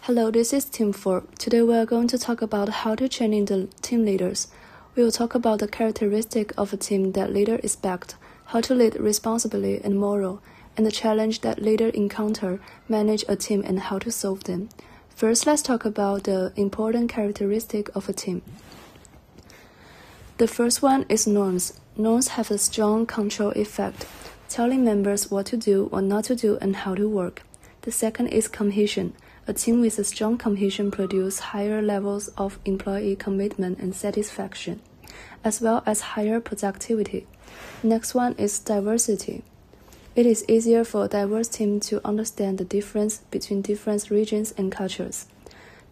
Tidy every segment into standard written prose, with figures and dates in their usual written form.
Hello, this is Team 4. Today we are going to talk about how to train the team leaders. We will talk about the characteristic of a team that leader expect, how to lead responsibly and moral, and the challenge that leader encounter, manage a team and how to solve them. First, let's talk about the important characteristic of a team. The first one is norms. Norms have a strong control effect, telling members what to do, what not to do, and how to work. The second is cohesion. A team with a strong cohesion produces higher levels of employee commitment and satisfaction, as well as higher productivity. Next one is diversity. It is easier for a diverse team to understand the difference between different regions and cultures,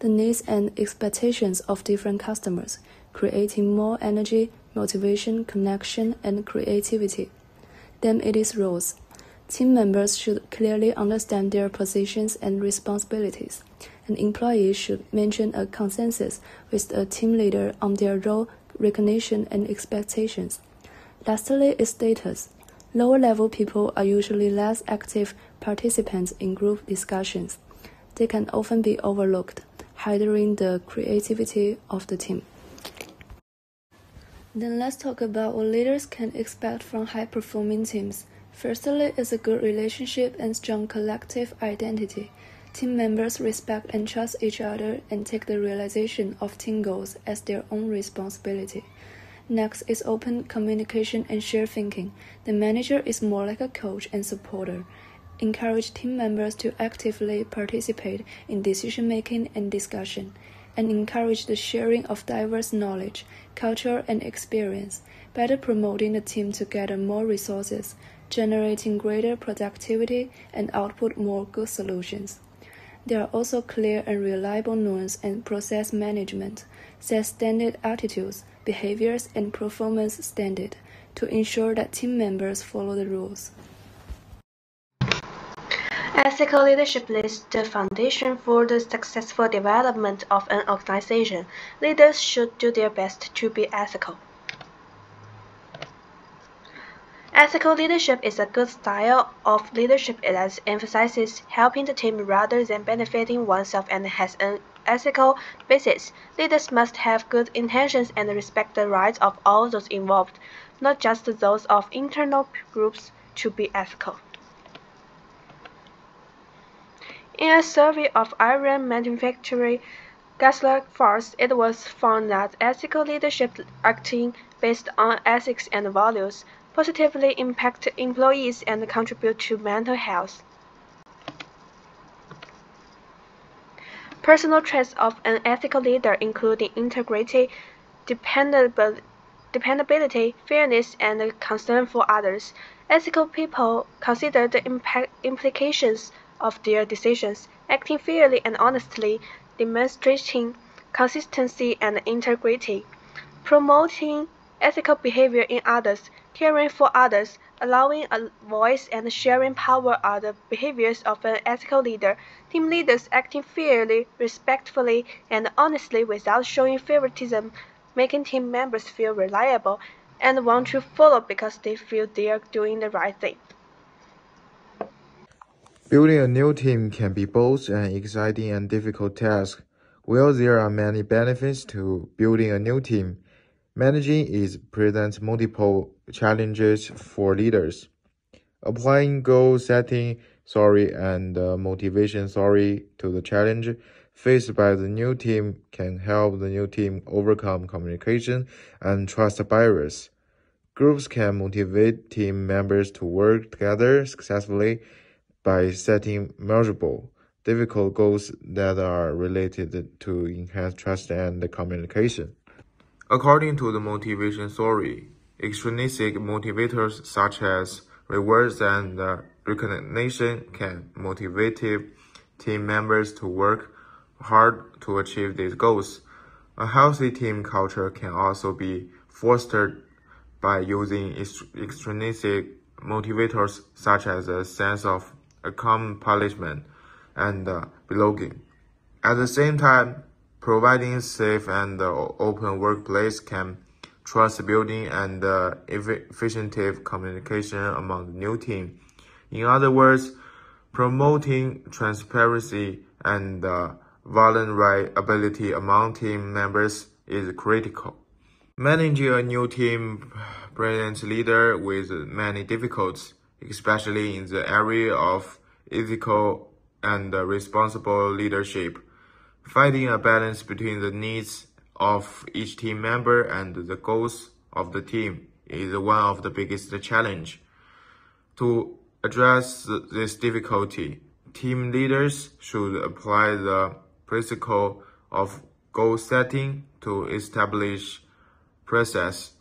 the needs and expectations of different customers, creating more energy, motivation, connection, and creativity. Then it is roles. Team members should clearly understand their positions and responsibilities, and employees should maintain a consensus with a team leader on their role recognition and expectations. Lastly is status. Lower-level people are usually less active participants in group discussions. They can often be overlooked, hindering the creativity of the team. Then let's talk about what leaders can expect from high-performing teams. Firstly is a good relationship and strong collective identity. Team members respect and trust each other and take the realization of team goals as their own responsibility. Next is open communication and shared thinking. The manager is more like a coach and supporter. Encourage team members to actively participate in decision-making and discussion, and encourage the sharing of diverse knowledge, culture, and experience, better promoting the team to gather more resources, generating greater productivity and output more good solutions. There are also clear and reliable norms and process management, set standard attitudes, behaviors, and performance standards to ensure that team members follow the rules. Ethical leadership lays the foundation for the successful development of an organization. Leaders should do their best to be ethical. Ethical leadership is a good style of leadership that emphasizes helping the team rather than benefiting oneself and has an ethical basis. Leaders must have good intentions and respect the rights of all those involved, not just those of internal groups, to be ethical. In a survey of iron manufacturing Gessler Force, it was found that ethical leadership acting based on ethics and values positively impact employees and contribute to mental health. Personal traits of an ethical leader include integrity, dependability, fairness, and concern for others. Ethical people consider the implications of their decisions, acting fairly and honestly, demonstrating consistency and integrity, promoting ethical behavior in others, caring for others, allowing a voice, and sharing power are the behaviors of an ethical leader. Team leaders acting fairly, respectfully, and honestly without showing favoritism, making team members feel reliable and want to follow because they feel they are doing the right thing. Building a new team can be both an exciting and difficult task. While there are many benefits to building a new team, managing it presents multiple challenges for leaders. Applying goal setting theory and motivation theory to the challenge faced by the new team can help the new team overcome communication and trust barriers. Groups can motivate team members to work together successfully by setting measurable, difficult goals that are related to enhanced trust and communication. According to the motivation theory, extrinsic motivators such as rewards and recognition can motivate team members to work hard to achieve these goals. A healthy team culture can also be fostered by using extrinsic motivators such as a sense of accomplishment and belonging. At the same time, providing safe and open workplace can trust building and efficient communication among the new team. In other words, promoting transparency and vulnerability among team members is critical. Managing a new team presents leaders with many difficulties, especially in the area of ethical and responsible leadership. Finding a balance between the needs of each team member and the goals of the team is one of the biggest challenges. To address this difficulty, team leaders should apply the principle of goal setting to establish process,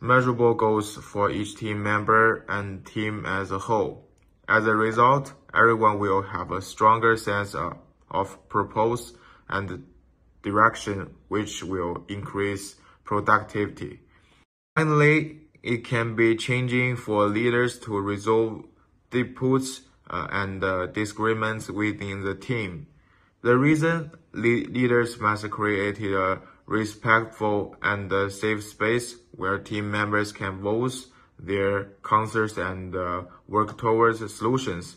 measurable goals for each team member and team as a whole. As a result, everyone will have a stronger sense of purpose and direction, which will increase productivity. Finally, it can be challenging for leaders to resolve disputes and disagreements within the team. The reason leaders must create a respectful and safe space where team members can voice their concerns and work towards solutions.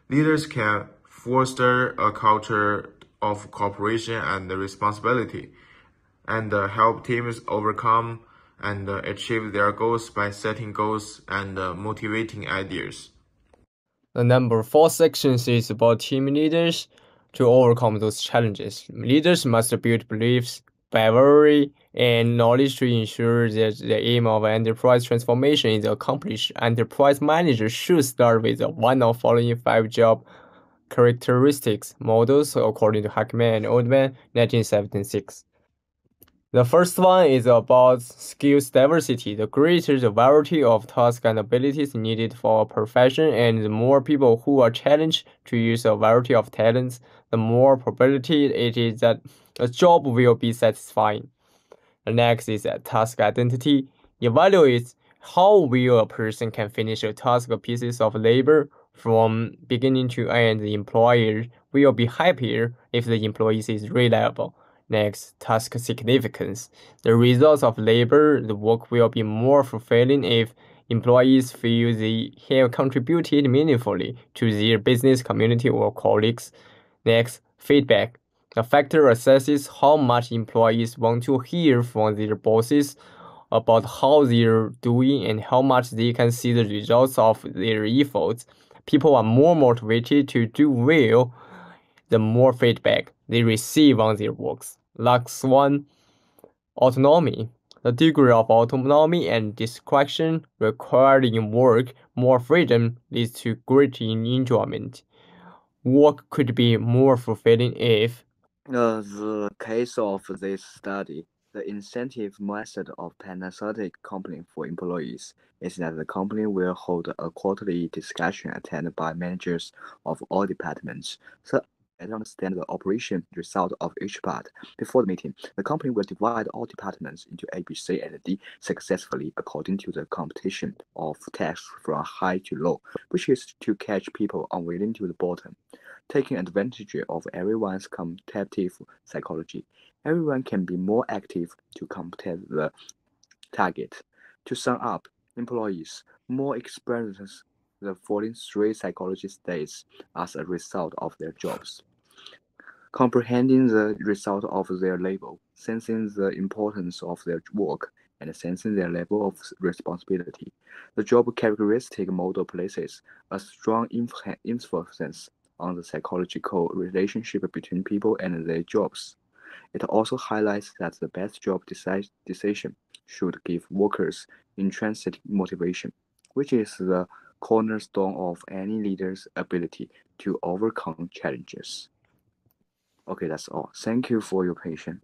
Leaders can foster a culture of cooperation and responsibility and help teams overcome and achieve their goals by setting goals and motivating ideas. The number 4 section is about team leaders. To overcome those challenges, leaders must build beliefs, bravery, and knowledge to ensure that the aim of enterprise transformation is accomplished. Enterprise managers should start with one of the following 5 job characteristics models according to Hackman and Oldman, 1976. The first one is about skills diversity. The greater the variety of tasks and abilities needed for a profession, and the more people who are challenged to use a variety of talents, the more probability it is that a job will be satisfying. The next is task identity. Evaluates how well a person can finish a task or pieces of labor from beginning to end. The employer will be happier if the employee is reliable. Next, task significance. The results of labor, the work will be more fulfilling if employees feel they have contributed meaningfully to their business, community, or colleagues. Next, feedback. The factor assesses how much employees want to hear from their bosses about how they're doing and how much they can see the results of their efforts. People are more motivated to do well the more feedback they receive on their works. Last one, autonomy. The degree of autonomy and discretion required in work, more freedom leads to greater enjoyment. Work could be more fulfilling if the case of this study, the incentive method of Panasonic company for employees is that the company will hold a quarterly discussion attended by managers of all departments. So better understand the operation result of each part. Before the meeting, the company will divide all departments into A, B, C, and D successfully according to the competition of tasks from high to low, which is to catch people unwilling to the bottom. Taking advantage of everyone's competitive psychology, everyone can be more active to complete the target. To sum up, employees more experience the following 3 psychology states as a result of their jobs: comprehending the result of their labor, sensing the importance of their work, and sensing their level of responsibility. The job characteristic model places a strong emphasis on the psychological relationship between people and their jobs. It also highlights that the best job decision should give workers intrinsic motivation, which is the cornerstone of any leader's ability to overcome challenges. Okay, that's all. Thank you for your patience.